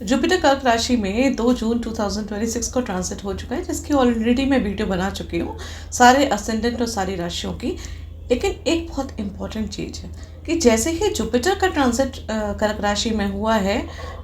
Jupiter कर्क राशि में 2 जून 2026 को ट्रांसिट हो चुका है, जिसकी ऑलरेडी मैं वीडियो बना चुकी हूँ सारे असेंडेंट और सारी राशियों की। लेकिन एक बहुत इम्पॉर्टेंट चीज़ है कि जैसे ही जुपिटर का ट्रांसिट कर्क राशि में हुआ है,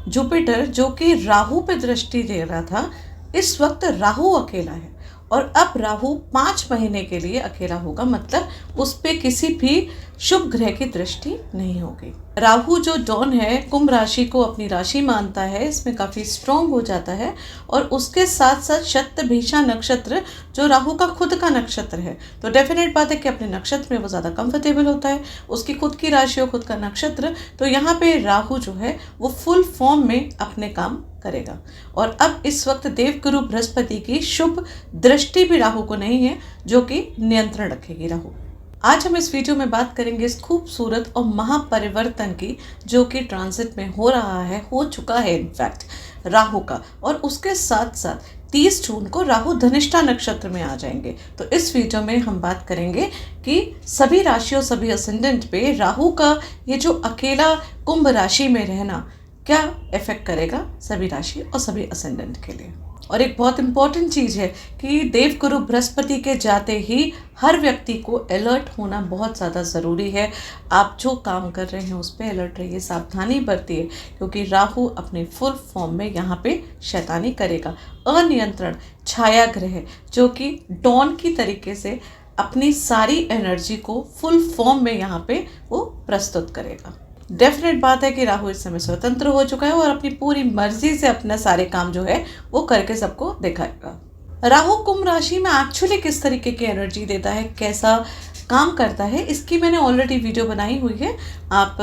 जुपिटर जो कि राहु पे दृष्टि दे रहा था, इस वक्त राहु अकेला है और अब राहु 5 महीने के लिए अकेला होगा। मतलब उस पे किसी भी शुभ ग्रह की दृष्टि नहीं होगी। राहु जो डॉन है, कुंभ राशि को अपनी राशि मानता है, इसमें काफ़ी स्ट्रॉन्ग हो जाता है और उसके साथ साथ शतभिषा नक्षत्र जो राहु का खुद का नक्षत्र है, तो डेफिनेट बात है कि अपने नक्षत्र में वो ज़्यादा कंफर्टेबल होता है। उसकी खुद की राशि और खुद का नक्षत्र, तो यहाँ पे राहु जो है वो फुल फॉर्म में अपने काम करेगा। और अब इस वक्त देवगुरु बृहस्पति की शुभ दृष्टि भी राहु को नहीं है, जो कि नियंत्रण रखेगी राहु। आज हम इस वीडियो में बात करेंगे इस खूबसूरत और महापरिवर्तन की, जो कि ट्रांजिट में हो रहा है, हो चुका है इनफैक्ट राहु का। और उसके साथ साथ 30 जून को राहु धनिष्ठा नक्षत्र में आ जाएंगे। तो इस वीडियो में हम बात करेंगे कि सभी राशियों, सभी असेंडेंट पे राहु का ये जो अकेला कुंभ राशि में रहना क्या इफेक्ट करेगा सभी राशि और सभी असेंडेंट के लिए। और एक बहुत इंपॉर्टेंट चीज़ है कि देवगुरु बृहस्पति के जाते ही हर व्यक्ति को अलर्ट होना बहुत ज़्यादा ज़रूरी है। आप जो काम कर रहे हैं उस पर अलर्ट रहिए, सावधानी बरतिए, क्योंकि राहु अपने फुल फॉर्म में यहाँ पे शैतानी करेगा। अनियंत्रण छाया ग्रह जो कि डॉन की तरीके से अपनी सारी एनर्जी को फुल फॉर्म में यहाँ पे वो प्रस्तुत करेगा। डेफिनेट बात है कि राहु इस समय स्वतंत्र हो चुका है और अपनी पूरी मर्जी से अपना सारे काम जो है वो करके सबको दिखाएगा। राहु कुंभ राशि में एक्चुअली किस तरीके की एनर्जी देता है, कैसा काम करता है, इसकी मैंने ऑलरेडी वीडियो बनाई हुई है। आप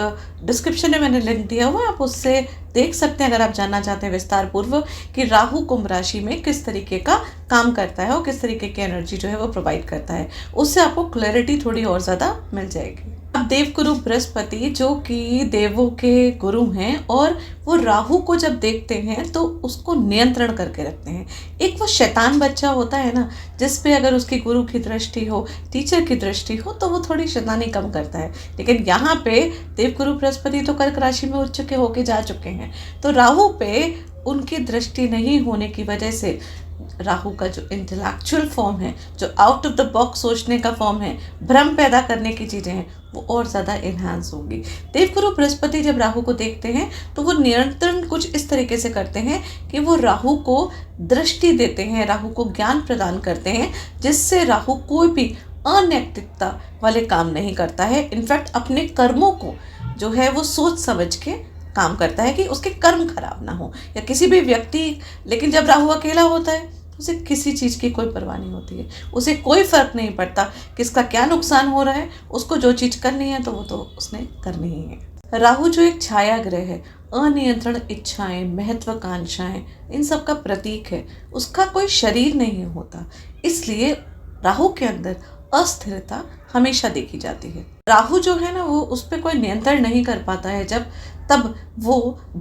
डिस्क्रिप्शन में मैंने लिंक दिया हुआ है, आप उससे देख सकते हैं अगर आप जानना चाहते हैं विस्तार पूर्वक कि राहु कुंभ राशि में किस तरीके का काम करता है और किस तरीके की एनर्जी जो है वो प्रोवाइड करता है। उससे आपको क्लैरिटी थोड़ी और ज़्यादा मिल जाएगी। अब देवगुरु बृहस्पति जो कि देवों के गुरु हैं और वो राहु को जब देखते हैं तो उसको नियंत्रण करके रखते हैं। एक वो शैतान बच्चा होता है ना, जिस पे अगर उसकी गुरु की दृष्टि हो, टीचर की दृष्टि हो, तो वो थोड़ी शैतानी कम करता है। लेकिन यहाँ पे देवगुरु बृहस्पति तो कर्क राशि में उच्च के होके जा चुके हैं, तो राहु पे उनकी दृष्टि नहीं होने की वजह से राहु का जो इंटेलेक्चुअल फॉर्म है, जो आउट ऑफ द बॉक्स सोचने का फॉर्म है, भ्रम पैदा करने की चीज़ें हैं, वो और ज़्यादा इन्हांस होगी। देवगुरु बृहस्पति जब राहु को देखते हैं तो वो नियंत्रण कुछ इस तरीके से करते हैं कि वो राहु को दृष्टि देते हैं, राहु को ज्ञान प्रदान करते हैं, जिससे राहु कोई भी अनैतिकता वाले काम नहीं करता है। इनफैक्ट अपने कर्मों को जो है वो सोच समझ के काम करता है कि उसके कर्म खराब ना हो या किसी भी व्यक्ति। लेकिन जब राहु अकेला होता है तो उसे किसी चीज़ की कोई परवाह नहीं होती है, उसे कोई फर्क नहीं पड़ता किसका क्या नुकसान हो रहा है, उसको जो चीज़ करनी है तो वो तो उसने करनी ही है। राहु जो एक छाया ग्रह है, अनियंत्रण इच्छाएं, महत्वाकांक्षाएं, इन सब का प्रतीक है। उसका कोई शरीर नहीं होता, इसलिए राहु के अंदर अस्थिरता हमेशा देखी जाती है। राहु जो है ना, वो उस पर कोई नियंत्रण नहीं कर पाता है तब वो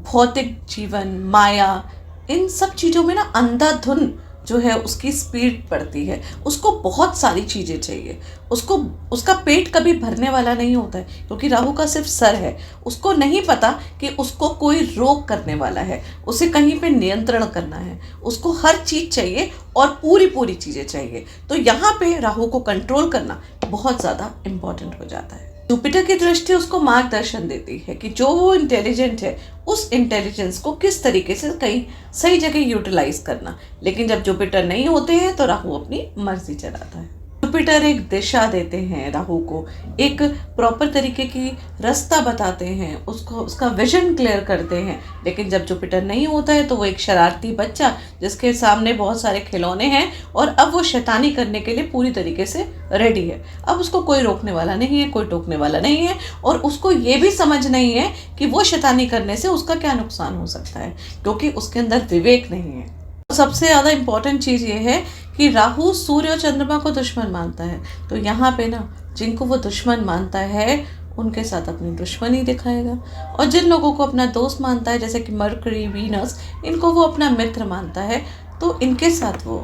भौतिक जीवन, माया, इन सब चीज़ों में ना अंधाधुन जो है उसकी स्पीड बढ़ती है। उसको बहुत सारी चीज़ें चाहिए, उसका पेट कभी भरने वाला नहीं होता है, क्योंकि राहु का सिर्फ सर है। उसको नहीं पता कि उसको कोई रोक करने वाला है, उसे कहीं पे नियंत्रण करना है, उसको हर चीज़ चाहिए और पूरी चीज़ें चाहिए। तो यहाँ पे राहु को कंट्रोल करना बहुत ज़्यादा इम्पॉर्टेंट हो जाता है। जुपिटर की दृष्टि उसको मार्गदर्शन देती है कि जो वो इंटेलिजेंट है, उस इंटेलिजेंस को किस तरीके से कहीं सही जगह यूटिलाइज करना। लेकिन जब जुपिटर नहीं होते हैं तो राहु अपनी मर्जी चलाता है। जुपिटर एक दिशा देते हैं राहु को, एक प्रॉपर तरीके की रास्ता बताते हैं, उसका विजन क्लियर करते हैं। लेकिन जब जुपिटर नहीं होता है तो वो एक शरारती बच्चा जिसके सामने बहुत सारे खिलौने हैं और अब वो शैतानी करने के लिए पूरी तरीके से रेडी है। अब उसको कोई रोकने वाला नहीं है, कोई टोकने वाला नहीं है, और उसको ये भी समझ नहीं है कि वो शैतानी करने से उसका क्या नुकसान हो सकता है, क्योंकि उसके अंदर विवेक नहीं है। सबसे ज़्यादा इम्पॉर्टेंट चीज़ ये है कि राहु सूर्य और चंद्रमा को दुश्मन मानता है। तो यहाँ पे ना जिनको वो दुश्मन मानता है उनके साथ अपनी दुश्मनी दिखाएगा, और जिन लोगों को अपना दोस्त मानता है जैसे कि मरकरी, वीनस, इनको वो अपना मित्र मानता है, तो इनके साथ वो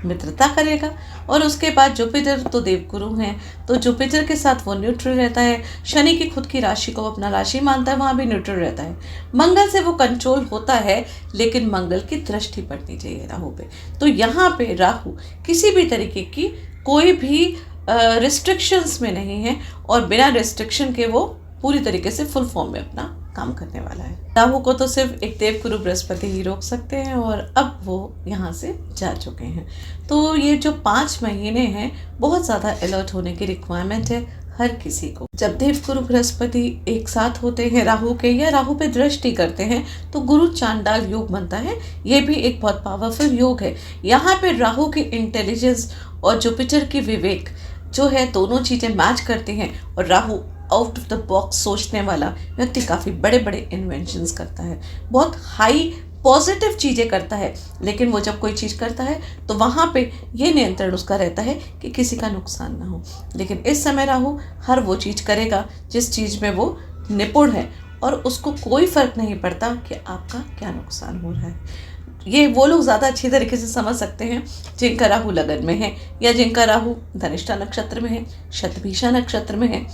मित्रता करेगा। और उसके बाद जुपिटर तो देवगुरु हैं, तो जुपिटर के साथ वो न्यूट्रल रहता है। शनि की खुद की राशि को अपना राशि मानता है, वहाँ भी न्यूट्रल रहता है। मंगल से वो कंट्रोल होता है, लेकिन मंगल की दृष्टि पड़नी चाहिए राहु पे। तो यहाँ पे राहु किसी भी तरीके की कोई भी रिस्ट्रिक्शंस में नहीं है, और बिना रिस्ट्रिक्शन के वो पूरी तरीके से फुल फॉर्म में अपना काम करने वाला है। राहु को तो सिर्फ एक देवगुरु बृहस्पति ही रोक सकते हैं, और अब वो यहाँ से जा चुके हैं। तो ये जो 5 महीने हैं, बहुत ज़्यादा अलर्ट होने की रिक्वायरमेंट है हर किसी को। जब देवगुरु बृहस्पति एक साथ होते हैं राहु के, या राहु पे दृष्टि करते हैं, तो गुरु चांडाल योग बनता है। ये भी एक बहुत पावरफुल योग है। यहाँ पे राहु की इंटेलिजेंस और जुपिटर की विवेक जो है, दोनों चीज़ें मैच करती हैं, और Rahu out of the box सोचने वाला व्यक्ति काफ़ी बड़े बड़े इन्वेंशंस करता है, बहुत हाई पॉजिटिव चीज़ें करता है। लेकिन वो जब कोई चीज़ करता है तो वहाँ पे ये नियंत्रण उसका रहता है कि किसी का नुकसान ना हो। लेकिन इस समय राहु हर वो चीज़ करेगा जिस चीज़ में वो निपुण है, और उसको कोई फर्क नहीं पड़ता कि आपका क्या नुकसान हो रहा है। ये वो लोग ज़्यादा अच्छी तरीके से समझ सकते हैं जिनका राहु लगन में है, या जिनका राहु धनिष्ठा नक्षत्र में है, शतभिषा नक्षत्र में है,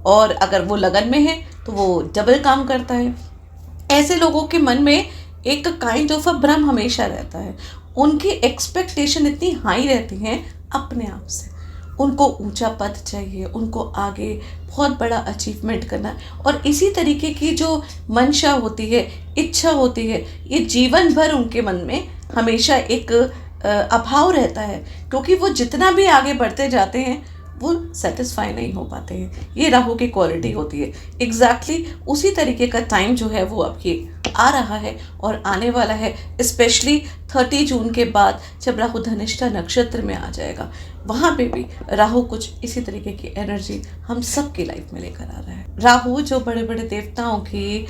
और अगर वो लगन में है तो वो डबल काम करता है। ऐसे लोगों के मन में एक काइंड ऑफ अ भ्रम हमेशा रहता है। उनकी एक्सपेक्टेशन इतनी हाई रहती हैं अपने आप से, उनको ऊंचा पद चाहिए, उनको आगे बहुत बड़ा अचीवमेंट करना है, और इसी तरीके की जो मंशा होती है, इच्छा होती है, ये जीवन भर उनके मन में हमेशा एक अभाव रहता है, क्योंकि वो जितना भी आगे बढ़ते जाते हैं वो सेटिस्फाई नहीं हो पाते हैं। ये राहु की क्वालिटी होती है। एग्जैक्टली उसी तरीके का टाइम जो है वो अब ये आ रहा है और आने वाला है, स्पेशली 30 जून के बाद जब राहु धनिष्ठा नक्षत्र में आ जाएगा। वहाँ पे भी राहु कुछ इसी तरीके की एनर्जी हम सबकी लाइफ में लेकर आ रहा है। राहु जो बड़े बड़े देवताओं की,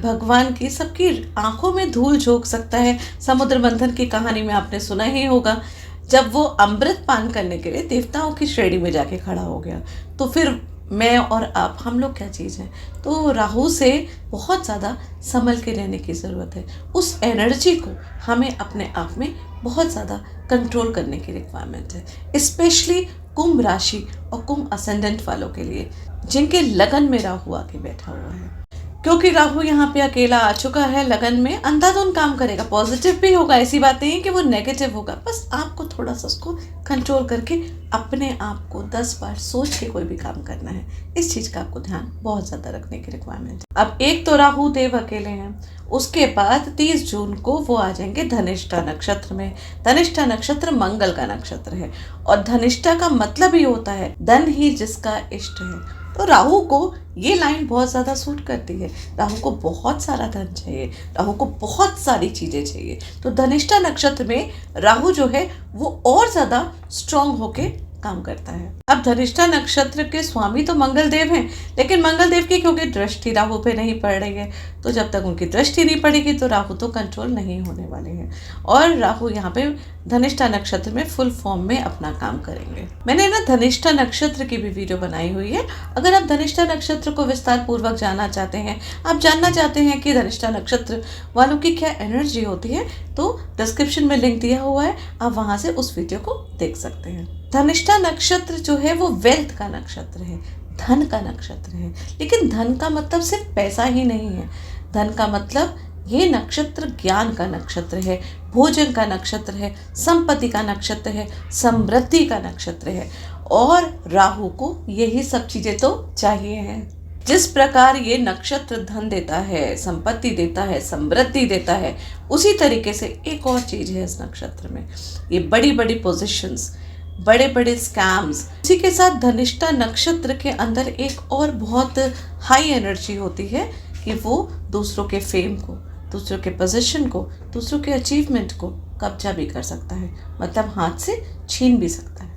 भगवान की, सबकी आंखों में धूल झोंक सकता है। समुद्र मंथन की कहानी में आपने सुना ही होगा, जब वो अमृत पान करने के लिए देवताओं की श्रेणी में जाके खड़ा हो गया, तो फिर मैं और आप, हम लोग क्या चीज़ हैं। तो राहु से बहुत ज़्यादा संभल के रहने की ज़रूरत है। उस एनर्जी को हमें अपने आप में बहुत ज़्यादा कंट्रोल करने की रिक्वायरमेंट है, स्पेशली कुंभ राशि और कुंभ असेंडेंट वालों के लिए, जिनके लगन में राहु आके बैठा हुआ है। क्योंकि राहु यहाँ पे अकेला आ चुका है लगन में, अंधाधुंध काम करेगा। पॉजिटिव भी होगा, ऐसी बात नहीं है कि वो नेगेटिव होगा, बस आपको थोड़ा सा उसको कंट्रोल करके अपने आप को 10 बार सोच के कोई भी काम करना है। इस चीज़ का आपको ध्यान बहुत ज़्यादा रखने की रिक्वायरमेंट है। अब एक तो राहु देव अकेले हैं, उसके बाद 30 जून को वो आ जाएंगे धनिष्ठा नक्षत्र में। धनिष्ठा नक्षत्र मंगल का नक्षत्र है, और धनिष्ठा का मतलब ही होता है धन ही जिसका इष्ट है। तो राहु को ये लाइन बहुत ज़्यादा सूट करती है। राहु को बहुत सारा धन चाहिए, राहु को बहुत सारी चीज़ें चाहिए। तो धनिष्ठा नक्षत्र में राहु जो है वो और ज़्यादा स्ट्रांग होके काम करता है। अब धनिष्ठा नक्षत्र के स्वामी तो मंगल देव हैं, लेकिन मंगल देव की क्योंकि दृष्टि राहु पे नहीं पड़ रही है, तो जब तक उनकी दृष्टि नहीं पड़ेगी तो राहु तो कंट्रोल नहीं होने वाले हैं, और राहु यहाँ पे धनिष्ठा नक्षत्र में फुल फॉर्म में अपना काम करेंगे। मैंने ना धनिष्ठा नक्षत्र की भी वीडियो बनाई हुई है। अगर आप धनिष्ठा नक्षत्र को विस्तार पूर्वक जानना चाहते हैं, आप जानना चाहते हैं कि धनिष्ठा नक्षत्र वालों की क्या एनर्जी होती है, तो डिस्क्रिप्शन में लिंक दिया हुआ है, आप वहां से उस वीडियो को देख सकते हैं। धनिष्ठा नक्षत्र जो है वो वेल्थ का नक्षत्र है, धन का नक्षत्र है। लेकिन धन का मतलब सिर्फ पैसा ही नहीं है। धन का मतलब ये नक्षत्र ज्ञान का नक्षत्र है, भोजन का नक्षत्र है, संपत्ति का नक्षत्र है, समृद्धि का नक्षत्र है, और राहु को यही सब चीजें तो चाहिए हैं। जिस प्रकार ये नक्षत्र धन देता है, संपत्ति देता है, समृद्धि देता है, उसी तरीके से एक और चीज है इस नक्षत्र में, ये बड़ी बड़ी पोजीशंस, बड़े बड़े स्कैम्स। इसी के साथ धनिष्ठा नक्षत्र के अंदर एक और बहुत हाई एनर्जी होती है कि वो दूसरों के फेम को, दूसरों के पोजीशन को, दूसरों के अचीवमेंट को कब्जा भी कर सकता है, मतलब हाथ से छीन भी सकता है।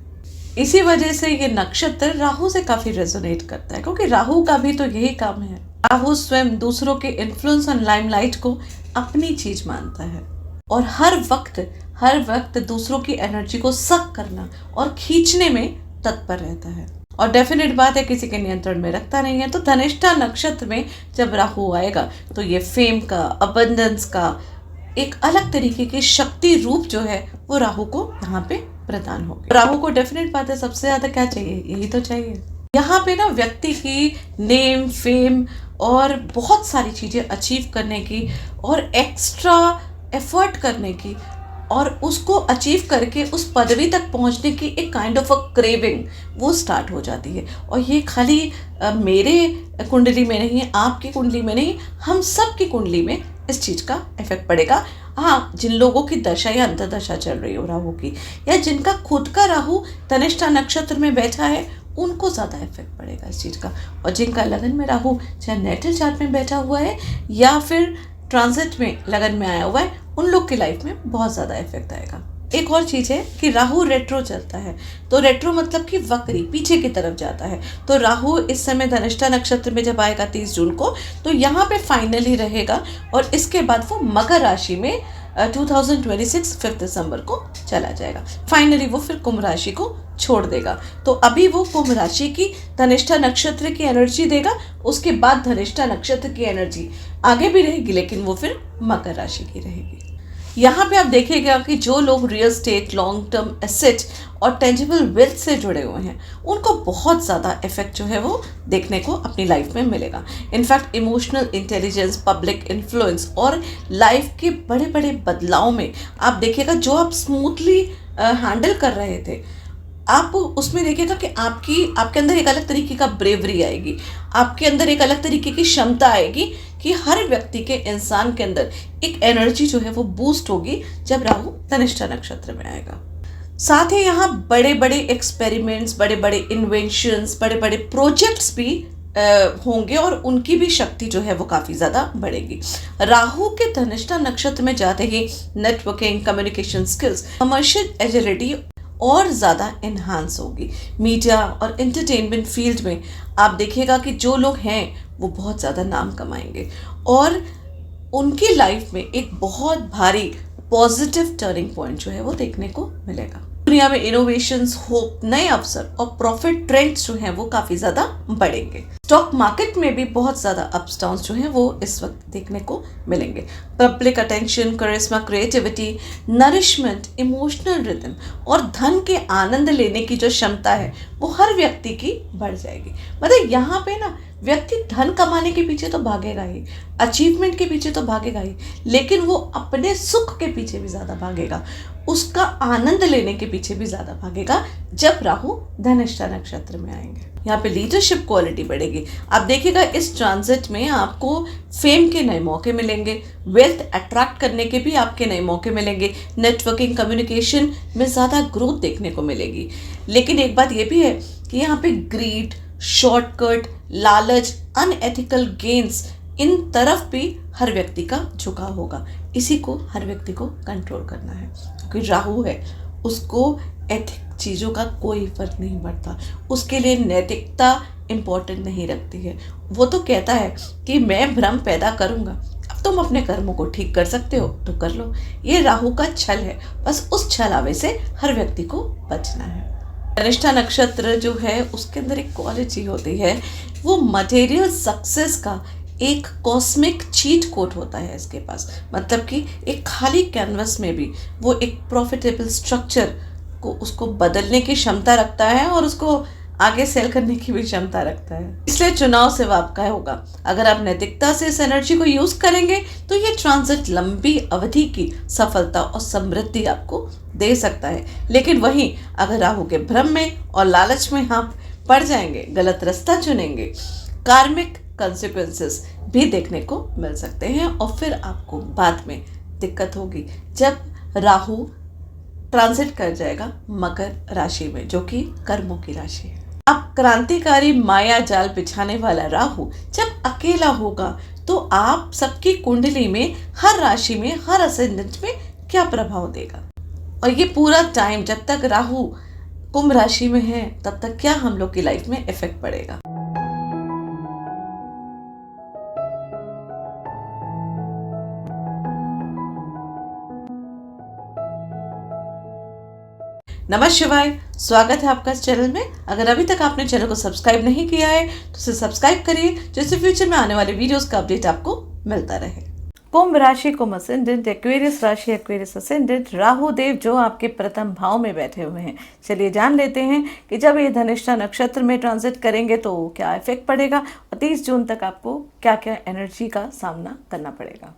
इसी वजह से ये नक्षत्र राहु से काफी रेजोनेट करता है, क्योंकि राहु का भी तो यही काम है। राहु स्वयं दूसरों के इन्फ्लुएंस और लाइमलाइट को अपनी चीज मानता है, और हर वक्त दूसरों की एनर्जी को सक करना और खींचने में तत्पर रहता है, और डेफिनेट बात है किसी के नियंत्रण में रखता नहीं है। तो धनिष्ठा नक्षत्र में जब राहु आएगा तो ये फेम का, अबंडेंस का, एक अलग तरीके की शक्ति रूप जो है वो राहु को यहाँ पे प्रदान होगी। राहु को डेफिनेट बात है, सबसे ज्यादा क्या चाहिए, यही तो चाहिए। यहाँ पे ना व्यक्ति की नेम, फेम और बहुत सारी चीजें अचीव करने की और एक्स्ट्रा एफर्ट करने की और उसको अचीव करके उस पदवी तक पहुंचने की एक काइंड ऑफ अ क्रेविंग वो स्टार्ट हो जाती है। और ये खाली मेरे कुंडली में नहीं, आपकी कुंडली में नहीं, हम सब की कुंडली में इस चीज़ का इफेक्ट पड़ेगा। हाँ, जिन लोगों की दशा या अंतर्दशा चल रही हो राहु की, या जिनका खुद का राहु धनिष्ठा नक्षत्र में बैठा है, उनको ज़्यादा इफेक्ट पड़ेगा इस चीज़ का। और जिनका लगन में राहु चाहे नेटल चार्ट में बैठा हुआ है या फिर ट्रांजिट में लगन में आया हुआ है, उन लोग की लाइफ में बहुत ज़्यादा इफेक्ट आएगा। एक और चीज़ है कि राहु रेट्रो चलता है, तो रेट्रो मतलब कि वक्री, पीछे की तरफ जाता है। तो राहु इस समय धनिष्ठा नक्षत्र में जब आएगा 30 जून को, तो यहाँ पे फाइनली रहेगा और इसके बाद वो मकर राशि में 2026 5 दिसंबर को चला जाएगा। फाइनली वो फिर कुंभ राशि को छोड़ देगा। तो अभी वो कुंभ राशि की धनिष्ठा नक्षत्र की एनर्जी देगा, उसके बाद धनिष्ठा नक्षत्र की एनर्जी आगे भी रहेगी, लेकिन वो फिर मकर राशि की रहेगी। यहाँ पे आप देखिएगा कि जो लोग real estate, long term asset और टेंजिबल वेल्थ से जुड़े हुए हैं, उनको बहुत ज़्यादा इफेक्ट जो है वो देखने को अपनी लाइफ में मिलेगा। In fact emotional intelligence, public influence और लाइफ के बड़े बड़े बदलाव में आप देखिएगा, जो आप स्मूथली हैंडल कर रहे थे, आप उसमें देखिएगा कि आपके अंदर एक अलग तरीके का ब्रेवरी आएगी, आपके अंदर एक अलग तरीके की क्षमता आएगी कि हर व्यक्ति के, इंसान के अंदर एक एनर्जी जो है वो बूस्ट होगी जब राहु धनिष्ठा नक्षत्र में आएगा। साथ ही यहाँ बड़े बड़े एक्सपेरिमेंट्स, बड़े बड़े इन्वेंशंस, बड़े बड़े प्रोजेक्ट्स भी होंगे और उनकी भी शक्ति जो है वो काफ़ी ज़्यादा बढ़ेगी। राहु के धनिष्ठा नक्षत्र में जाते ही networking, communication skills, commercial agility और ज़्यादा इन्हांस होगी। मीडिया और एंटरटेनमेंट फील्ड में आप देखिएगा कि जो लोग हैं वो बहुत ज़्यादा नाम कमाएंगे और उनकी लाइफ में एक बहुत भारी पॉजिटिव टर्निंग पॉइंट जो है वो देखने को मिलेगा। दुनिया में इनोवेशंस, होप, नए अवसर और प्रॉफिट ट्रेंड्स जो हैं वो काफ़ी ज़्यादा बढ़ेंगे। स्टॉक मार्केट में भी बहुत ज़्यादा अप्स डाउन्स जो हैं वो इस वक्त देखने को मिलेंगे। पब्लिक अटेंशन, करिश्मा, क्रिएटिविटी, नरिशमेंट, इमोशनल रिदम और धन के आनंद लेने की जो क्षमता है वो हर व्यक्ति की बढ़ जाएगी। मतलब यहाँ पे ना व्यक्ति धन कमाने के पीछे तो भागेगा ही, अचीवमेंट के पीछे तो भागेगा ही, लेकिन वो अपने सुख के पीछे भी ज़्यादा भागेगा, उसका आनंद लेने के पीछे भी ज़्यादा भागेगा जब राहु धनिष्ठा नक्षत्र में आएंगे। यहाँ पे लीडरशिप क्वालिटी बढ़ेगी। आप देखिएगा इस ट्रांजिट में आपको फेम के नए मौके मिलेंगे, वेल्थ अट्रैक्ट करने के भी आपके नए मौके मिलेंगे, नेटवर्किंग, कम्युनिकेशन में ज़्यादा ग्रोथ देखने को मिलेगी। लेकिन एक बात ये भी है कि यहाँ पे ग्रीड, शॉर्टकट, लालच, अनएथिकल गेन्स, इन तरफ भी हर व्यक्ति का झुकाव होगा। इसी को हर व्यक्ति को कंट्रोल करना है, क्योंकि राहु है, उसको एथिक चीज़ों का कोई फर्क नहीं पड़ता, उसके लिए नैतिकता इम्पोर्टेंट नहीं रखती है। वो तो कहता है कि मैं भ्रम पैदा करूँगा, अब तुम अपने कर्मों को ठीक कर सकते हो तो कर लो। ये राहु का छल है, बस उस छलावे से हर व्यक्ति को बचना है। धनिष्ठा नक्षत्र जो है उसके अंदर एक क्वालिटी होती है, वो मटेरियल सक्सेस का एक कॉस्मिक चीट कोड होता है इसके पास। मतलब कि एक खाली कैनवस में भी वो एक प्रॉफिटेबल स्ट्रक्चर को, उसको बदलने की क्षमता रखता है और उसको आगे सेल करने की भी क्षमता रखता है। इसलिए चुनाव सिर्फ आपका होगा। अगर आप नैतिकता से इस एनर्जी को यूज करेंगे तो ये ट्रांजिट लंबी अवधि की सफलता और समृद्धि आपको दे सकता है। लेकिन वहीं अगर राहु के भ्रम में और लालच में आप पड़ जाएंगे, गलत रास्ता चुनेंगे, कार्मिक कंसिक्वेंसेस भी देखने को मिल सकते हैं और फिर आपको बाद में दिक्कत होगी जब राहु ट्रांजिट कर जाएगा मकर राशि में, जो कि कर्मों की राशि है। अब क्रांतिकारी माया जाल बिछाने वाला राहु जब अकेला होगा तो आप सबकी कुंडली में, हर राशि में, हर असेंडेंट में क्या प्रभाव देगा, और ये पूरा टाइम जब तक राहु कुंभ राशि में है तब तक क्या हम लोग की लाइफ में इफेक्ट पड़ेगा। नमः शिवाय, स्वागत है आपका इस चैनल में। अगर अभी तक आपने चैनल को सब्सक्राइब नहीं किया है तो इसे सब्सक्राइब करिए, जिससे फ्यूचर में आने वाले वीडियोस का अपडेट आपको मिलता रहे। कुंभ राशि, कुंभ असेंडेंट, एक्वेरियस राशि, एक्वेरियस असेंडेंट, राहु देव जो आपके प्रथम भाव में बैठे हुए हैं। चलिए जान लेते हैं कि जब ये धनिष्ठा नक्षत्र में ट्रांजिट करेंगे तो क्या इफेक्ट पड़ेगा और 30 जून तक आपको क्या क्या एनर्जी का सामना करना पड़ेगा।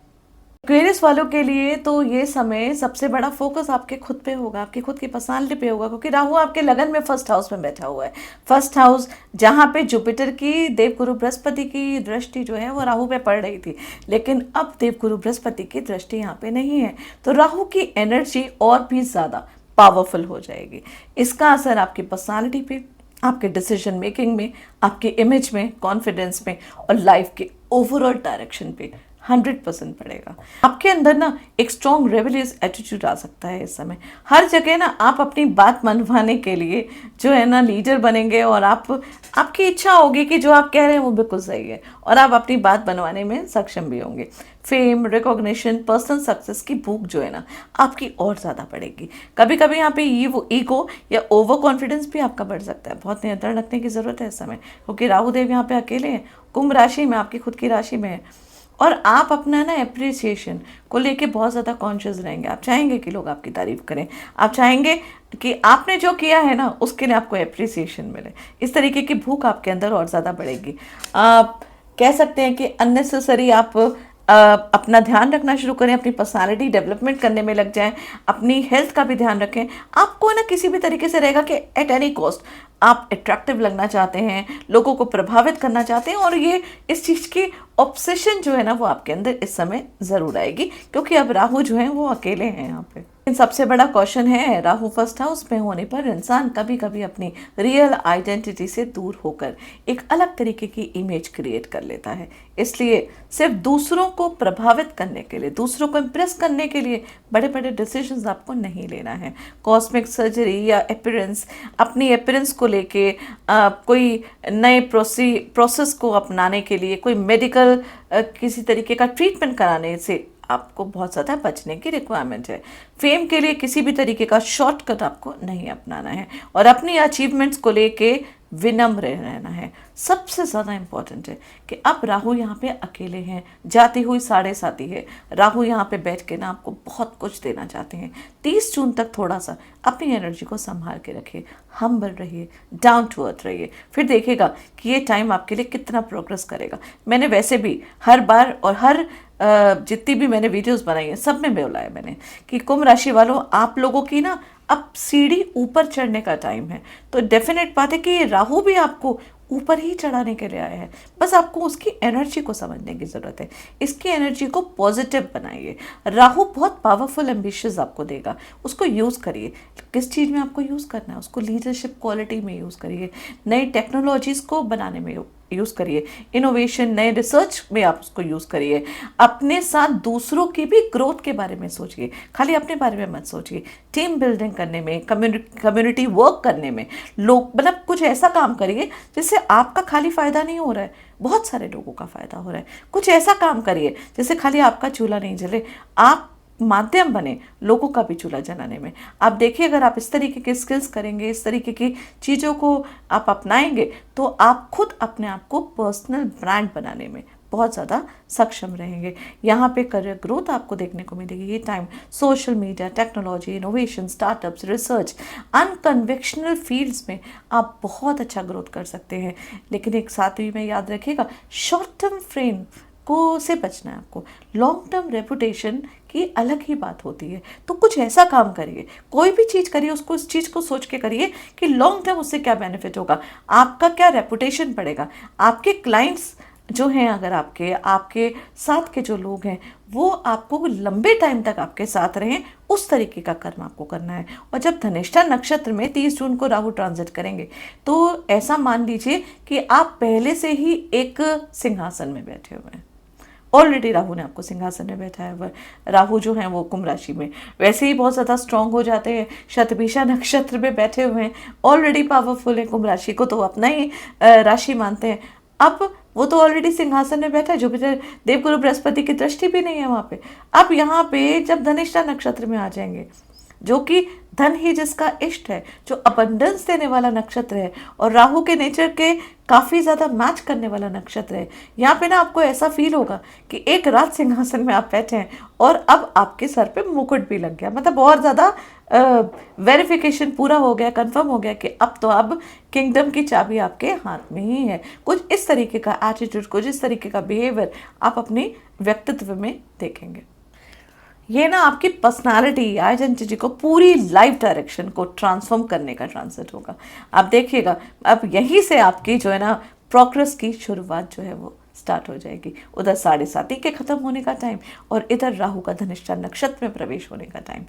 एक्वेरियस वालों के लिए तो ये समय सबसे बड़ा फोकस आपके खुद पे होगा, आपकी खुद की पर्सनालिटी पे होगा, क्योंकि राहु आपके लगन में फर्स्ट हाउस में बैठा हुआ है। फर्स्ट हाउस जहाँ पे जुपिटर की देवगुरु बृहस्पति की दृष्टि जो है वो राहु पे पड़ रही थी, लेकिन अब देवगुरु बृहस्पति की दृष्टि यहाँ पे नहीं है, तो राहु की एनर्जी और भी ज़्यादा पावरफुल हो जाएगी। इसका असर आपकी पर्सनालिटी पे, आपके डिसीजन मेकिंग में, आपकी इमेज में, कॉन्फिडेंस में और लाइफ के ओवरऑल डायरेक्शन पे 100% पड़ेगा। आपके अंदर ना एक स्ट्रॉन्ग रेबलियस एटीट्यूड आ सकता है इस समय। हर जगह ना आप अपनी बात मनवाने के लिए जो है ना लीडर बनेंगे और आपकी इच्छा होगी कि जो आप कह रहे हैं वो बिल्कुल सही है और आप अपनी बात मनवाने में सक्षम भी होंगे। फेम, रिकॉग्निशन, पर्सनल सक्सेस की भूख जो है ना आपकी और ज़्यादा बढ़ेगी। कभी कभी यहाँ पे ईगो या ओवर कॉन्फिडेंस भी आपका बढ़ सकता है। बहुत नियंत्रण रखने की ज़रूरत है इस समय, क्योंकि राहु देव यहाँ पे अकेले हैं, कुंभ राशि में, आपकी खुद की राशि में है और आप अपना ना एप्रिसिएशन को लेके बहुत ज़्यादा कॉन्शियस रहेंगे। आप चाहेंगे कि लोग आपकी तारीफ करें, आप चाहेंगे कि आपने जो किया है ना उसके लिए आपको एप्रिसिएशन मिले। इस तरीके की भूख आपके अंदर और ज़्यादा बढ़ेगी। आप कह सकते हैं कि अननेसेसरी आप अपना ध्यान रखना शुरू करें, अपनी पर्सनालिटी डेवलपमेंट करने में लग जाएं, अपनी हेल्थ का भी ध्यान रखें। आपको ना किसी भी तरीके से रहेगा कि एट एनी कॉस्ट आप अट्रैक्टिव लगना चाहते हैं, लोगों को प्रभावित करना चाहते हैं और ये इस चीज़ की ऑब्सेशन जो है ना वो आपके अंदर इस समय ज़रूर आएगी, क्योंकि अब राहु जो है वो अकेले हैं यहाँ पे। सबसे बड़ा क्वेश्चन है, राहु फर्स्ट हाउस में होने पर इंसान कभी कभी अपनी रियल आइडेंटिटी से दूर होकर एक अलग तरीके की इमेज क्रिएट कर लेता है। इसलिए सिर्फ दूसरों को प्रभावित करने के लिए, दूसरों को इम्प्रेस करने के लिए बड़े बड़े डिसीजंस आपको नहीं लेना है। कॉस्मेटिक सर्जरी या अपीयरेंस, अपनी अपीयरेंस को लेके कोई नए प्रोसेस को अपनाने के लिए, कोई मेडिकल किसी तरीके का ट्रीटमेंट कराने से आपको बहुत ज़्यादा बचने की रिक्वायरमेंट है। फेम के लिए किसी भी तरीके का शॉर्टकट आपको नहीं अपनाना है और अपनी अचीवमेंट्स को लेके विनम्र रहना है। सबसे ज़्यादा इम्पॉर्टेंट है कि अब राहु यहाँ पे अकेले हैं, जाती हुई साढ़े साथी है। राहु यहाँ पे बैठ के ना आपको बहुत कुछ देना चाहते हैं। 30 जून तक थोड़ा सा अपनी एनर्जी को संभाल के रखिए, हम्बल रहिए, डाउन टू अर्थ रहिए, फिर देखिएगा कि ये टाइम आपके लिए कितना प्रोग्रेस करेगा। मैंने वैसे भी हर बार और हर जितनी भी मैंने वीडियोस बनाई है सब में बोला है मैंने कि कुंभ राशि वालों, आप लोगों की ना अब सीढ़ी ऊपर चढ़ने का टाइम है। तो डेफिनेट बात है कि ये राहु भी आपको ऊपर ही चढ़ाने के लिए आया है, बस आपको उसकी एनर्जी को समझने की ज़रूरत है। इसकी एनर्जी को पॉजिटिव बनाइए। राहु बहुत पावरफुल एम्बिशियस आपको देगा, उसको यूज़ करिए। किस चीज़ में आपको यूज़ करना है, उसको लीडरशिप क्वालिटी में यूज़ करिए, नई टेक्नोलॉजीज़ को बनाने में यूज़ करिए, इनोवेशन, नए रिसर्च में आप उसको यूज़ करिए। अपने साथ दूसरों की भी ग्रोथ के बारे में सोचिए, खाली अपने बारे में मत सोचिए। टीम बिल्डिंग करने में, कम्युनिटी वर्क करने में, लोग मतलब कुछ ऐसा काम करिए जिससे आपका खाली फ़ायदा नहीं हो रहा है, बहुत सारे लोगों का फ़ायदा हो रहा है। कुछ ऐसा काम करिए जिससे खाली आपका चूल्हा नहीं जले, आप माध्यम बने लोगों का भी चूल्हा जलाने में। आप देखिए, अगर आप इस तरीके के स्किल्स करेंगे, इस तरीके की चीज़ों को आप अपनाएंगे तो आप खुद अपने आप को पर्सनल ब्रांड बनाने में बहुत ज़्यादा सक्षम रहेंगे। यहाँ पे करियर ग्रोथ आपको देखने को मिलेगी। ये time social media, technology, innovation, startups, research, unconventional fields में आप बहुत अच्छा ग्रोथ कर सकते हैं। लेकिन एक साथ ही में याद रखिएगा, शॉर्ट टर्म फ्रेम को से बचना है आपको। लॉन्ग टर्म रेपुटेशन की अलग ही बात होती है। तो कुछ ऐसा काम करिए, कोई भी चीज़ करिए, उसको इस चीज़ को सोच के करिए कि लॉन्ग टर्म उससे क्या बेनिफिट होगा, आपका क्या रेपुटेशन बढ़ेगा, आपके क्लाइंट्स जो हैं, अगर आपके साथ के जो लोग हैं वो आपको लंबे टाइम तक आपके साथ रहें, उस तरीके का कर्म आपको करना है। और जब धनिष्ठा नक्षत्र में 30 जून को राहु ट्रांजिट करेंगे तो ऐसा मान लीजिए कि आप पहले से ही एक सिंहासन में बैठे हुए हैं। ऑलरेडी राहु ने आपको सिंहासन में बैठाया हुआ है। राहु जो हैं वो कुंभ राशि में वैसे ही बहुत ज़्यादा स्ट्रांग हो जाते हैं, शतभिषा नक्षत्र में बैठे हुए हैं, ऑलरेडी पावरफुल है। कुंभ राशि को तो अपना ही राशि मानते हैं। अब वो तो ऑलरेडी सिंहासन में बैठा है, जुपिटर देवगुरु बृहस्पति की दृष्टि भी नहीं है वहाँ पे। अब यहाँ पे जब धनिष्ठा नक्षत्र में आ जाएंगे जो कि धन ही जिसका इष्ट है, जो अबंडेंस देने वाला नक्षत्र है और राहु के नेचर के काफ़ी ज़्यादा मैच करने वाला नक्षत्र है। यहाँ पे ना आपको ऐसा फील होगा कि एक राज सिंहासन में आप बैठे हैं और अब आपके सर पे मुकुट भी लग गया, मतलब और ज़्यादा वेरिफिकेशन पूरा हो गया, कंफर्म हो गया कि अब किंगडम की चाबी आपके हाथ में ही है। कुछ इस तरीके का एटीट्यूड, कुछ इस तरीके का बिहेवियर आप अपने व्यक्तित्व में देखेंगे। ये ना आपकी पर्सनालिटी, आइडेंटिटी को, पूरी लाइफ डायरेक्शन को ट्रांसफॉर्म करने का ट्रांजिट होगा। आप देखिएगा अब यहीं से आपकी जो है ना प्रोग्रेस की शुरुआत जो है वो स्टार्ट हो जाएगी। उधर 7:30 के ख़त्म होने का टाइम और इधर राहु का धनिष्ठा नक्षत्र में प्रवेश होने का टाइम।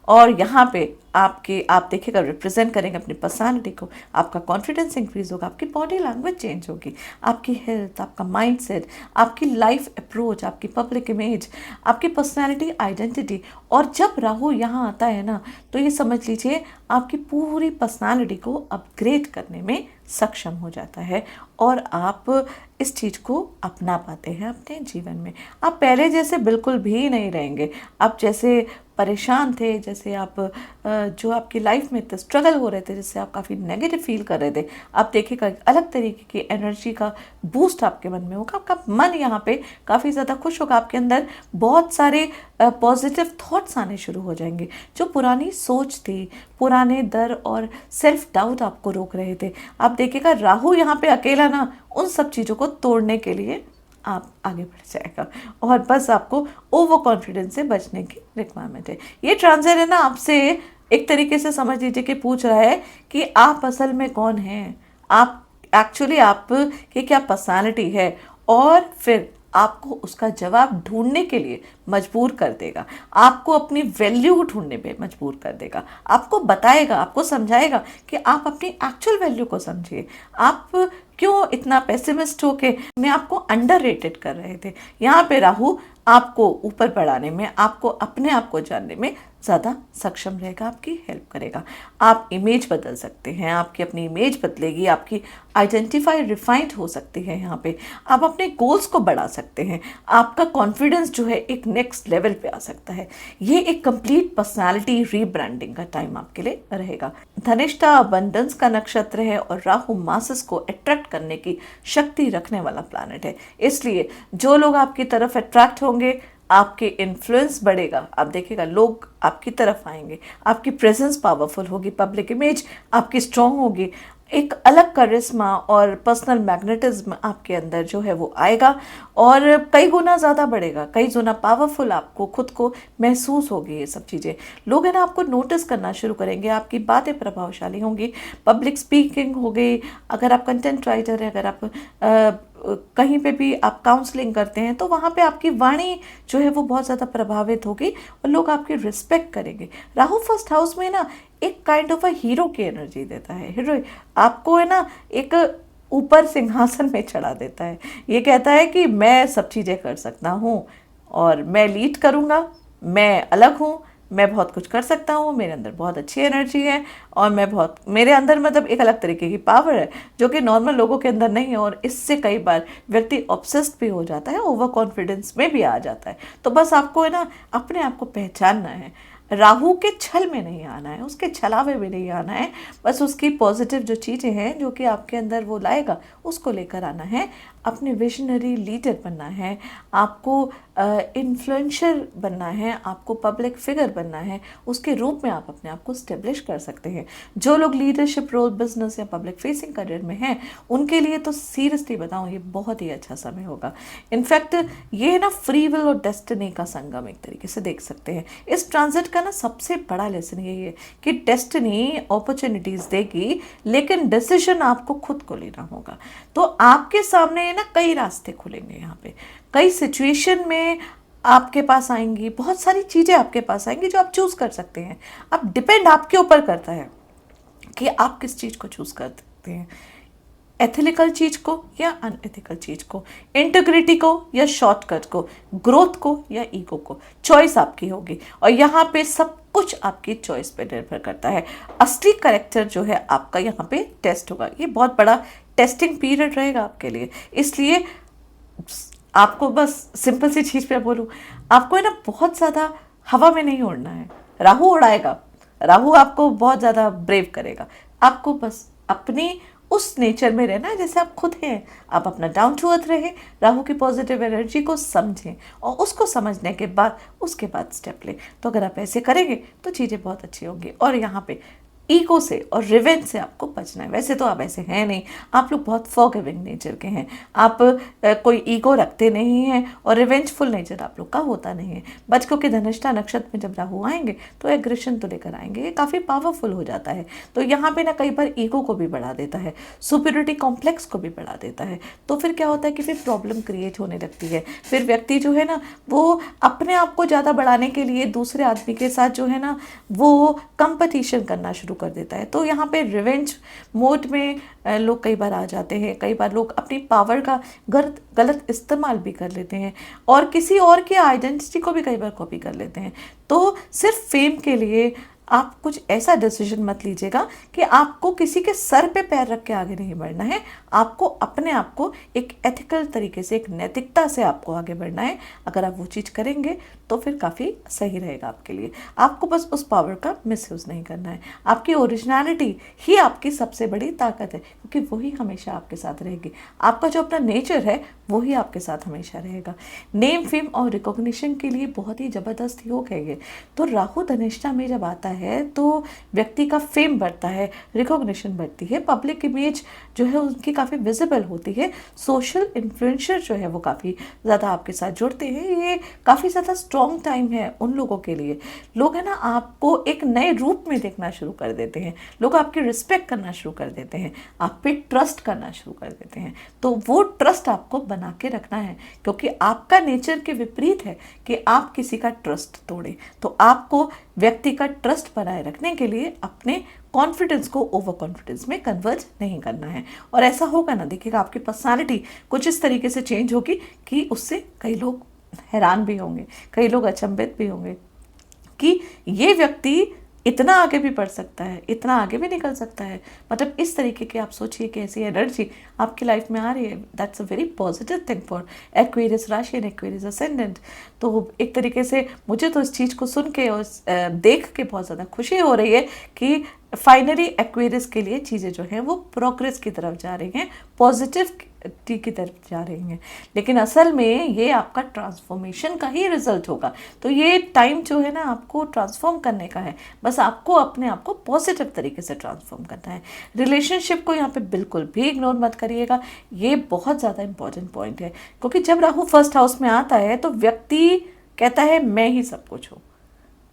और यहाँ पे आप देखिएगा रिप्रेजेंट करेंगे अपनी पर्सनालिटी को, आपका कॉन्फिडेंस इंक्रीज होगा, आपकी बॉडी लैंग्वेज चेंज होगी, आपकी हेल्थ, आपका माइंडसेट, आपकी लाइफ अप्रोच, आपकी पब्लिक इमेज, आपकी पर्सनालिटी, आइडेंटिटी। और जब राहु यहाँ आता है ना, तो ये समझ लीजिए आपकी पूरी पर्सनालिटी को अपग्रेड करने में सक्षम हो जाता है और आप इस चीज़ को अपना पाते हैं अपने जीवन में। आप पहले जैसे बिल्कुल भी नहीं रहेंगे। आप जैसे परेशान थे, जैसे आप जो आपकी लाइफ में स्ट्रगल हो रहे थे, जिससे आप काफ़ी नेगेटिव फील कर रहे थे, आप देखिएगा एक अलग तरीके की एनर्जी का बूस्ट आपके मन में होगा। आपका मन यहाँ पे काफ़ी ज़्यादा खुश होगा, आपके अंदर बहुत सारे पॉजिटिव थॉट्स आने शुरू हो जाएंगे। जो पुरानी सोच थी, पुराने डर और सेल्फ डाउट आपको रोक रहे थे, आप देखिएगा राहु यहाँ पे अकेला ना उन सब चीज़ों को तोड़ने के लिए आप आगे बढ़ जाएगा और बस आपको ओवर कॉन्फिडेंस से बचने की रिक्वायरमेंट है। ये ट्रांजिट है ना आपसे एक तरीके से समझ लीजिए कि पूछ रहा है कि आप असल में कौन हैं, आप एक्चुअली आपकी क्या पर्सनालिटी है, और फिर आपको उसका जवाब ढूंढने के लिए मजबूर कर देगा, आपको अपनी वैल्यू ढूंढने पे मजबूर कर देगा, आपको बताएगा, आपको समझाएगा कि आप अपनी एक्चुअल वैल्यू को समझिए। आप क्यों इतना पेसिमिस्ट होके अपने आपको अंडररेटेड कर रहे थे। यहाँ पे राहु आपको ऊपर बढ़ाने में, आपको अपने आप को जानने में ज़्यादा सक्षम रहेगा, आपकी हेल्प करेगा। आप इमेज बदल सकते हैं, आपकी अपनी इमेज बदलेगी, आपकी आइडेंटिफाई रिफाइंड हो सकती है। यहाँ पे आप अपने गोल्स को बढ़ा सकते हैं, आपका कॉन्फिडेंस जो है एक नेक्स्ट लेवल पे आ सकता है। ये एक कंप्लीट पर्सनालिटी रीब्रांडिंग का टाइम आपके लिए रहेगा। धनिष्ठा अबंडेंस का नक्षत्र है और राहु मासस को अट्रैक्ट करने की शक्ति रखने वाला प्लैनेट है। इसलिए जो लोग आपकी तरफ अट्रैक्ट होंगे, आपके इन्फ्लुएंस बढ़ेगा, आप देखिएगा लोग आपकी तरफ आएंगे, आपकी प्रेजेंस पावरफुल होगी, पब्लिक इमेज आपकी स्ट्रॉन्ग होगी, एक अलग करिश्मा और पर्सनल मैग्नेटिज्म आपके अंदर जो है वो आएगा और कई गुना ज़्यादा बढ़ेगा, कई गुना पावरफुल आपको खुद को महसूस होगी। ये सब चीज़ें लोग है ना आपको नोटिस करना शुरू करेंगे, आपकी बातें प्रभावशाली होंगी, पब्लिक स्पीकिंग हो गई, अगर आप कंटेंट राइटर है, अगर आप कहीं पे भी आप काउंसलिंग करते हैं तो वहाँ पे आपकी वाणी जो है वो बहुत ज़्यादा प्रभावित होगी और लोग आपकी रिस्पेक्ट करेंगे। राहु फर्स्ट हाउस में ना एक काइंड ऑफ अ हीरो की एनर्जी देता है। हीरो आपको है ना एक ऊपर सिंहासन में चढ़ा देता है। ये कहता है कि मैं सब चीज़ें कर सकता हूँ और मैं लीड करूँगा, मैं अलग हूँ, मैं बहुत कुछ कर सकता हूँ, मेरे अंदर बहुत अच्छी एनर्जी है और मेरे अंदर मतलब एक अलग तरीके की पावर है जो कि नॉर्मल लोगों के अंदर नहीं है। और इससे कई बार व्यक्ति ऑब्सेस्ड भी हो जाता है, ओवर कॉन्फिडेंस में भी आ जाता है। तो बस आपको है ना अपने आप को पहचानना है, राहु के छल में नहीं आना है, उसके छलावे में नहीं आना है, बस उसकी पॉजिटिव जो चीज़ें हैं जो कि आपके अंदर वो लाएगा उसको लेकर आना है। अपने विजनरी लीडर बनना है, आपको इन्फ्लुएंशियल बनना है, आपको पब्लिक फिगर बनना है, उसके रूप में आप अपने आप को स्टेब्लिश कर सकते हैं। जो लोग लीडरशिप रोल, बिजनेस या पब्लिक फेसिंग करियर में हैं उनके लिए तो सीरियसली बताऊँ ये बहुत ही अच्छा समय होगा। इनफैक्ट ये ना फ्री विल और डेस्टिनी का संगम एक तरीके से देख सकते हैं। इस ट्रांजिट का ना सबसे बड़ा लेसन यही है कि डेस्टिनी अपॉर्चुनिटीज़ देगी लेकिन डिसीजन आपको खुद को लेना होगा। तो आपके सामने ना कई रास्ते खुलेंगे, यहाँ पे कई सिचुएशन में आपके पास आएंगी, बहुत सारी चीज़ें आपके पास आएंगी जो आप चूज़ कर सकते हैं। अब डिपेंड आपके ऊपर करता है कि आप किस चीज़ को चूज़ कर सकते हैं, एथिकल चीज़ को या अनएथिकल चीज़ को, इंटीग्रिटी को या शॉर्टकट को, ग्रोथ को या ईगो को। चॉइस आपकी होगी और यहाँ पे सब कुछ आपकी चॉइस पे निर्भर करता है। असली कैरेक्टर जो है आपका यहाँ पे टेस्ट होगा। ये बहुत बड़ा टेस्टिंग पीरियड रहेगा आपके लिए। इसलिए आपको बस सिंपल सी चीज़ पे बोलूँ, आपको है ना बहुत ज़्यादा हवा में नहीं उड़ना है। राहु उड़ाएगा, राहु आपको बहुत ज़्यादा ब्रेव करेगा। आपको बस अपनी उस नेचर में रहना है जैसे आप खुद हैं। आप अपना डाउन टू अर्थ रहें, राहु की पॉजिटिव एनर्जी को समझें और उसको समझने के बाद उसके बाद स्टेप लें। तो अगर आप ऐसे करेंगे तो चीज़ें बहुत अच्छी होंगी। और यहाँ पे ईगो से और रिवेंज से आपको बचना है। वैसे तो आप ऐसे हैं नहीं, आप लोग बहुत फॉरगिविंग नेचर के हैं। आप कोई ईगो रखते नहीं हैं और रिवेंजफुल नेचर आप लोग का होता नहीं है। बच क्योंकि धनिष्ठा नक्षत्र में जब राहु आएंगे तो एग्रेशन तो लेकर आएंगे, ये काफ़ी पावरफुल हो जाता है। तो यहाँ पे ना कई बार ईगो को भी बढ़ा देता है, सुपीरियरिटी कॉम्प्लेक्स को भी बढ़ा देता है। तो फिर क्या होता है कि फिर प्रॉब्लम क्रिएट होने लगती है। फिर व्यक्ति जो है ना वो अपने आप को ज़्यादा बढ़ाने के लिए दूसरे आदमी के साथ जो है ना वो कंपटीशन करना शुरू कर देता है। तो यहाँ पे रिवेंज मोड में लोग कई बार आ जाते हैं। कई बार लोग अपनी पावर का गलत इस्तेमाल भी कर लेते हैं और किसी और की आइडेंटिटी को भी कई बार कॉपी कर लेते हैं। तो सिर्फ फेम के लिए आप कुछ ऐसा डिसीजन मत लीजिएगा कि आपको किसी के सर पे पैर रख के आगे नहीं बढ़ना है। आपको अपने आप को एक एथिकल तरीके से, एक नैतिकता से आपको आगे बढ़ना है। अगर आप वो चीज़ करेंगे तो फिर काफ़ी सही रहेगा आपके लिए। आपको बस उस पावर का मिसयूज़ नहीं करना है। आपकी ओरिजिनलिटी ही आपकी सबसे बड़ी ताकत है, क्योंकि वही हमेशा आपके साथ रहेगी। आपका जो अपना नेचर है वही आपके साथ हमेशा रहेगा। नेम, फेम और रिकॉग्निशन के लिए बहुत ही ज़बरदस्त योग है ये। तो राहु धनिष्ठा में जब आता है तो व्यक्ति का फेम बढ़ता है, रिकॉग्निशन बढ़ती है, पब्लिक इमेज जो है उनकी काफ़ी विजिबल होती है, सोशल इन्फ्लुएंसर जो है वो काफ़ी ज़्यादा आपके साथ जुड़ते हैं। ये काफ़ी ज़्यादा स्ट्रॉन्ग टाइम है उन लोगों के लिए। लोग है ना आपको एक नए रूप में देखना शुरू कर देते हैं, लोग आपकी रिस्पेक्ट करना शुरू कर देते हैं, आप पे ट्रस्ट करना शुरू कर देते हैं। तो वो ट्रस्ट आपको बना के रखना है, क्योंकि आपका नेचर के विपरीत है कि आप किसी का ट्रस्ट तोड़ें। तो आपको व्यक्ति का ट्रस्ट बनाए रखने के लिए अपने कॉन्फिडेंस को ओवर कॉन्फिडेंस में कन्वर्ट नहीं करना है। और ऐसा होगा ना, देखिएगा आपकी पर्सनालिटी कुछ इस तरीके से चेंज होगी कि उससे कई लोग हैरान भी होंगे, कई लोग अचंभित भी होंगे कि ये व्यक्ति इतना आगे भी बढ़ सकता है, इतना आगे भी निकल सकता है। मतलब इस तरीके की आप सोचिए कि ऐसी एनर्जी आपकी लाइफ में आ रही है। That's a very positive thing for Aquarius राशि एंड एक्वेरियस असेंडेंट। तो एक तरीके से मुझे तो इस चीज़ को सुन के और देख के बहुत ज़्यादा खुशी हो रही है कि फाइनली एक्वेरियस के लिए चीज़ें जो हैं वो प्रोग्रेस की तरफ जा रही हैं, पॉजिटिविटी की तरफ जा रही हैं। लेकिन असल में ये आपका ट्रांसफॉर्मेशन का ही रिजल्ट होगा। तो ये टाइम जो है ना आपको ट्रांसफॉर्म करने का है। बस आपको अपने आप को पॉजिटिव तरीके से ट्रांसफॉर्म करना है। रिलेशनशिप को यहाँ पे बिल्कुल भी इग्नोर मत करिएगा, ये बहुत ज़्यादा इंपॉर्टेंट पॉइंट है। क्योंकि जब राहु फर्स्ट हाउस में आता है तो व्यक्ति कहता है मैं ही सब कुछ हूँ,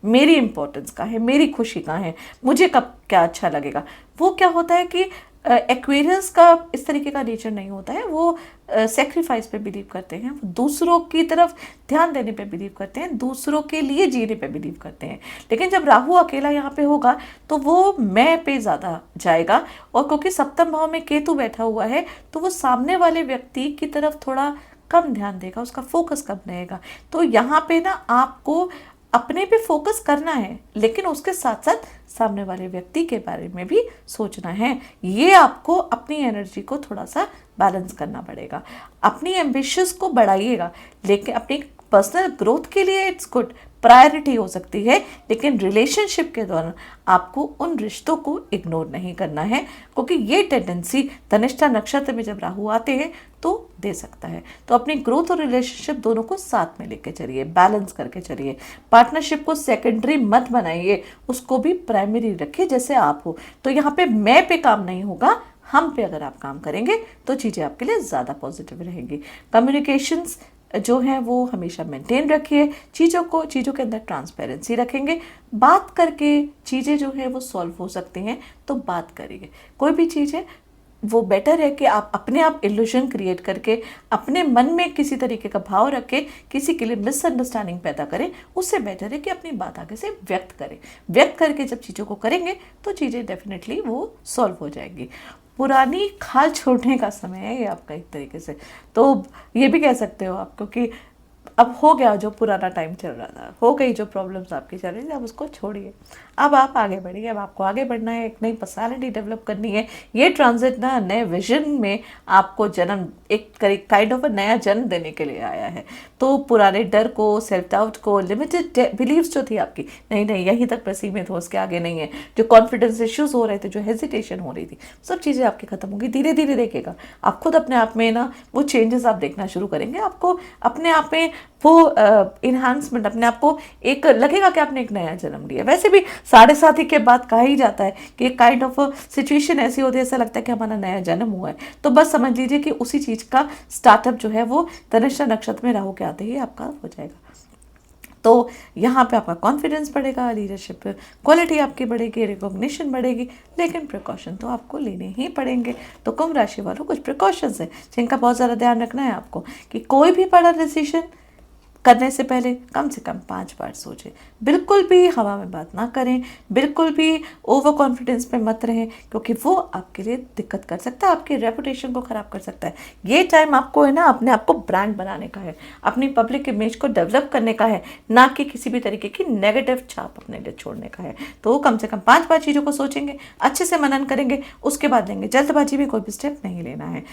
मेरी इंपॉर्टेंस का है, मेरी खुशी का है, मुझे कब क्या अच्छा लगेगा। वो क्या होता है कि एक्वेरियस का इस तरीके का नेचर नहीं होता है। वो सेक्रीफाइस पे बिलीव करते हैं, वो दूसरों की तरफ ध्यान देने पे बिलीव करते हैं, दूसरों के लिए जीने पे बिलीव करते हैं। लेकिन जब राहु अकेला यहाँ पे होगा तो वो मैं पे ज़्यादा जाएगा। और क्योंकि सप्तम भाव में केतु बैठा हुआ है तो वो सामने वाले व्यक्ति की तरफ थोड़ा कम ध्यान देगा, उसका फोकस कम रहेगा। तो यहाँ पे ना आपको अपने पे फोकस करना है, लेकिन उसके साथ साथ सामने वाले व्यक्ति के बारे में भी सोचना है। ये आपको अपनी एनर्जी को थोड़ा सा बैलेंस करना पड़ेगा। अपनी एम्बिशंस को बढ़ाइएगा, लेकिन अपनी पर्सनल ग्रोथ के लिए इट्स गुड, प्रायोरिटी हो सकती है। लेकिन रिलेशनशिप के दौरान आपको उन रिश्तों को इग्नोर नहीं करना है, क्योंकि ये टेंडेंसी धनिष्ठा नक्षत्र में जब राहु आते हैं तो दे सकता है। तो अपनी ग्रोथ और रिलेशनशिप दोनों को साथ में लेके चलिए, बैलेंस करके चलिए। पार्टनरशिप को सेकेंडरी मत बनाइए, उसको भी प्राइमरी रखिए जैसे आप हो। तो यहाँ पे मैं पे काम नहीं होगा, हम पे अगर आप काम करेंगे तो चीज़ें आपके लिए ज़्यादा पॉजिटिव रहेंगी। कम्युनिकेशंस जो है वो हमेशा मेंटेन रखिए, चीज़ों के अंदर ट्रांसपेरेंसी रखेंगे। बात करके चीज़ें जो है वो सॉल्व हो सकती हैं, तो बात करिए। कोई भी चीज़ है वो बेटर है कि आप अपने आप इल्यूजन क्रिएट करके अपने मन में किसी तरीके का भाव रखें, किसी के लिए मिसअंडरस्टैंडिंग पैदा करें। उससे बेटर है कि अपनी बात आगे से व्यक्त करें। व्यक्त करके जब चीज़ों को करेंगे तो चीज़ें डेफिनेटली वो सॉल्व हो जाएंगी। पुरानी खाल छोड़ने का समय है ये आपका एक तरीके से, तो ये भी कह सकते हो आप, क्योंकि अब हो गया जो पुराना टाइम चल रहा था, हो गई जो प्रॉब्लम्स आपकी चल रही थी, अब उसको छोड़िए। अब आप आगे बढ़िए, अब आपको आगे बढ़ना है, एक नई पर्सनालिटी डेवलप करनी है। ये ट्रांजिट ना नए विजन में आपको जन्म एक काइंड ऑफ नया जन्म देने के लिए आया है। तो पुराने डर को, सेल्फ डाउट को, लिमिटेड बिलीव्स जो थी आपकी, नहीं नहीं यहीं तक पर सीमित हो, उसके आगे नहीं है, जो कॉन्फिडेंस इश्यूज हो रहे थे, जो हेजिटेशन हो रही थी, सब चीज़ें आपकी खत्म होगी। धीरे धीरे देखेगा आप खुद अपने आप में ना वो चेंजेस आप देखना शुरू करेंगे। आपको अपने आप में वो इन्हांसमेंट, अपने आप को एक लगेगा कि आपने एक नया जन्म लिया। वैसे भी 7:30 के बाद कहा ही जाता है कि एक काइंड ऑफ सिचुएशन ऐसी होती है, ऐसा लगता है कि हमारा नया जन्म हुआ है। तो बस समझ लीजिए कि उसी चीज़ का स्टार्टअप जो है वो धनिष्ठा नक्षत्र में राहु के आते ही आपका हो जाएगा। तो यहाँ पे आपका कॉन्फिडेंस बढ़ेगा, लीडरशिप क्वालिटी आपकी बढ़ेगी, रिकॉग्निशन बढ़ेगी, लेकिन प्रिकॉशन तो आपको लेने ही पड़ेंगे। तो कुंभ राशि वालों कुछ प्रिकॉशंस है जिनका बहुत ज़्यादा ध्यान रखना है आपको कि कोई भी बड़ा डिसीजन करने से पहले कम से कम 5 बार सोचें। बिल्कुल भी हवा में बात ना करें, बिल्कुल भी ओवर कॉन्फिडेंस पे मत रहें, क्योंकि वो आपके लिए दिक्कत कर सकता है, आपकी रेपुटेशन को ख़राब कर सकता है। ये टाइम आपको है ना अपने आप को ब्रांड बनाने का है, अपनी पब्लिक इमेज को डेवलप करने का है, ना कि किसी भी तरीके की नेगेटिव छाप अपने लिए छोड़ने का है। तो कम से कम 5 बार चीज़ों को सोचेंगे, अच्छे से मनन करेंगे, उसके बाद लेंगे। जल्दबाजी में कोई भी स्टेप नहीं लेना है।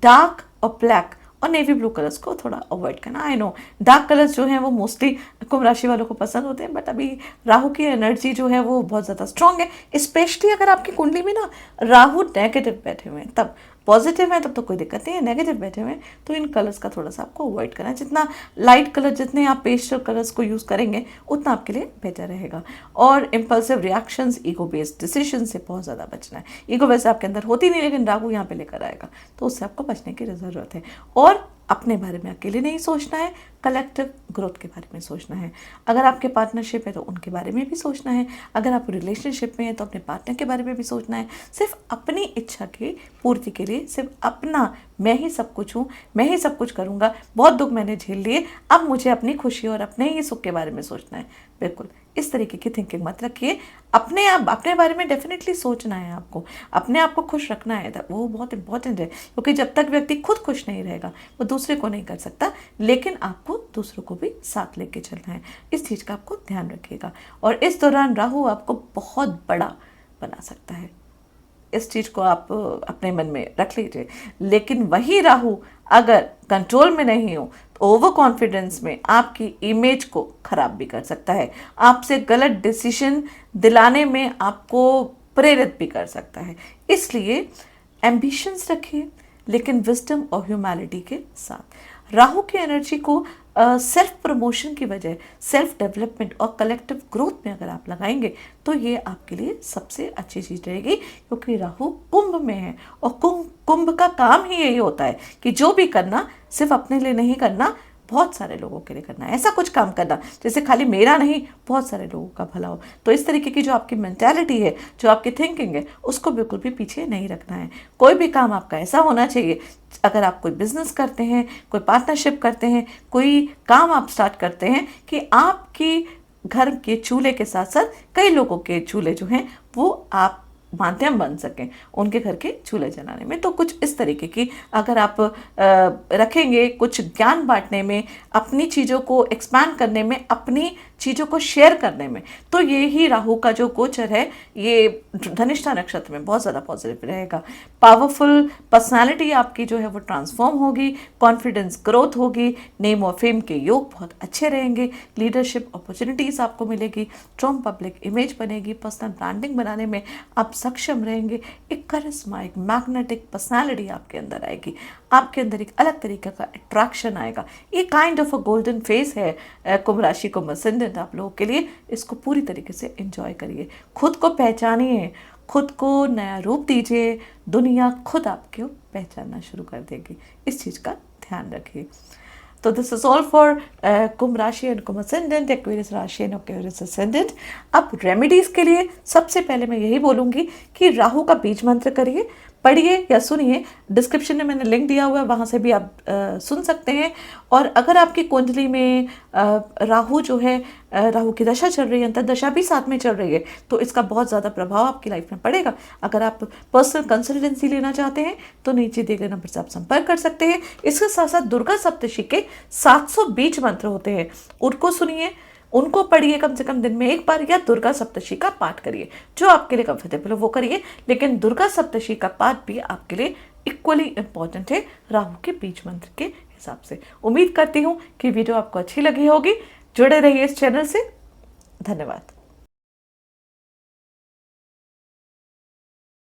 डार्क और ब्लैक और नेवी ब्लू कलर्स को थोड़ा अवॉइड करना। आई नो डार्क कलर्स जो हैं वो मोस्टली कुंभ राशि वालों को पसंद होते हैं, बट अभी राहु की एनर्जी जो है वो बहुत ज़्यादा स्ट्रांग है। स्पेशली अगर आपकी कुंडली में ना राहु नेगेटिव बैठे हुए हैं, तब पॉजिटिव है तब तो कोई दिक्कत नहीं है, नेगेटिव बैठे हुए हैं तो इन कलर्स का थोड़ा सा आपको अवॉइड करना है। जितना लाइट कलर, जितने आप पेस्टल कलर्स को यूज़ करेंगे उतना आपके लिए बेटर रहेगा। और impulsive reactions, ego based decision से बहुत ज़्यादा बचना है। ईगो वैसे आपके अंदर होती नहीं, लेकिन राहु यहाँ पे लेकर आएगा तो उससे आपको बचने की ज़रूरत है। और अपने बारे में अकेले नहीं सोचना है, कलेक्टिव ग्रोथ के बारे में सोचना है। अगर आपके पार्टनरशिप है तो उनके बारे में भी सोचना है, अगर आप रिलेशनशिप में है तो अपने पार्टनर के बारे में भी सोचना है। सिर्फ अपनी इच्छा की पूर्ति के लिए सिर्फ अपना, मैं ही सब कुछ हूँ, मैं ही सब कुछ करूँगा, बहुत दुख मैंने झेल लिए, अब मुझे अपनी खुशी और अपने ही सुख के बारे में सोचना है। बिल्कुल इस तरीके की थिंकिंग मत रखिए। अपने बारे में डेफिनेटली सोचना है आपको, अपने आप को खुश रखना है, वो बहुत इंपॉर्टेंट है। क्योंकि जब तक व्यक्ति खुद खुश नहीं रहेगा वो दूसरे को नहीं कर सकता, लेकिन आपको दूसरों को भी साथ लेके चलना है। इस चीज़ का आपको ध्यान रखिएगा। और इस दौरान राहु आपको बहुत बड़ा बना सकता है, इस चीज़ को आप अपने मन में रख लीजिए। लेकिन वही राहु अगर कंट्रोल में नहीं हो तो ओवर कॉन्फिडेंस में आपकी इमेज को खराब भी कर सकता है, आपसे गलत डिसीजन दिलाने में आपको प्रेरित भी कर सकता है। इसलिए एम्बिशंस रखिए, लेकिन विजडम और ह्यूमैनिटी के साथ। राहु की एनर्जी को सेल्फ प्रमोशन की वजह, सेल्फ डेवलपमेंट और कलेक्टिव ग्रोथ में अगर आप लगाएंगे तो ये आपके लिए सबसे अच्छी चीज़ रहेगी। क्योंकि राहु कुंभ में है और कुंभ का काम ही यही होता है कि जो भी करना सिर्फ अपने लिए नहीं करना, बहुत सारे लोगों के लिए करना है। ऐसा कुछ काम करना जैसे खाली मेरा नहीं, बहुत सारे लोगों का भला हो। तो इस तरीके की जो आपकी मेंटालिटी है, जो आपकी थिंकिंग है, उसको बिल्कुल भी पीछे नहीं रखना है। कोई भी काम आपका ऐसा होना चाहिए, अगर आप कोई बिजनेस करते हैं, कोई पार्टनरशिप करते हैं, कोई काम आप स्टार्ट करते हैं, कि आपकी घर के चूल्हे के साथ साथ कई लोगों के चूल्हे जो हैं वो आप माध्यम बन सकें उनके घर के चूल्हे जलाने में। तो कुछ इस तरीके की अगर आप रखेंगे, कुछ ज्ञान बांटने में, अपनी चीज़ों को एक्सपैंड करने में, अपनी चीज़ों को शेयर करने में, तो ये ही राहु का जो गोचर है ये धनिष्ठा नक्षत्र में बहुत ज़्यादा पॉजिटिव रहेगा। पावरफुल पर्सनालिटी आपकी जो है वो ट्रांसफॉर्म होगी, कॉन्फिडेंस ग्रोथ होगी, नेम और फेम के योग बहुत अच्छे रहेंगे, लीडरशिप अपॉर्चुनिटीज़ आपको मिलेगी, स्ट्रॉन्ग पब्लिक इमेज बनेगी, पर्सनल ब्रांडिंग बनाने में आप सक्षम रहेंगे। एक करिश्मा, एक मैग्नेटिक पर्सनालिटी आपके अंदर आएगी, आपके अंदर एक अलग तरीके का अट्रैक्शन आएगा। ये kind of a golden face है कुंभ राशि को असेंडेंट आप लोगों के लिए। इसको पूरी तरीके से एंजॉय करिए, खुद को पहचानिए, खुद को नया रूप दीजिए, दुनिया खुद आपको पहचानना शुरू कर देगी। इस चीज़ का ध्यान रखिए। तो दिस इज ऑल फॉर कुंभ राशि एंड कुंभ असेंडेंट, एक्वेरियस राशि एंड एक्वेरियस असेंडेंट। अब रेमेडीज़ के लिए सबसे पहले मैं यही बोलूँगी कि राहु का बीज मंत्र करिए, पढ़िए या सुनिए, डिस्क्रिप्शन में मैंने लिंक दिया हुआ है, वहाँ से भी आप सुन सकते हैं। और अगर आपकी कुंडली में राहु जो है, राहु की दशा चल रही है, अंतर्दशा भी साथ में चल रही है, तो इसका बहुत ज़्यादा प्रभाव आपकी लाइफ में पड़ेगा। अगर आप पर्सनल कंसल्टेंसी लेना चाहते हैं तो नीचे दिए गए नंबर से आप संपर्क कर सकते हैं। इसके साथ साथ दुर्गा सप्तशी के 700 बीज मंत्र होते हैं, उनको सुनिए, उनको पढ़िए कम से कम दिन में एक बार, या दुर्गा सप्तशी का पाठ करिए। जो आपके लिए कंफर्टेबल हो वो करिए, लेकिन दुर्गा सप्तशी का पाठ भी आपके लिए इक्वली इम्पॉर्टेंट है राहु के बीज मंत्र के हिसाब से। उम्मीद करती हूँ कि वीडियो आपको अच्छी लगी होगी। जुड़े रहिए इस चैनल से। धन्यवाद।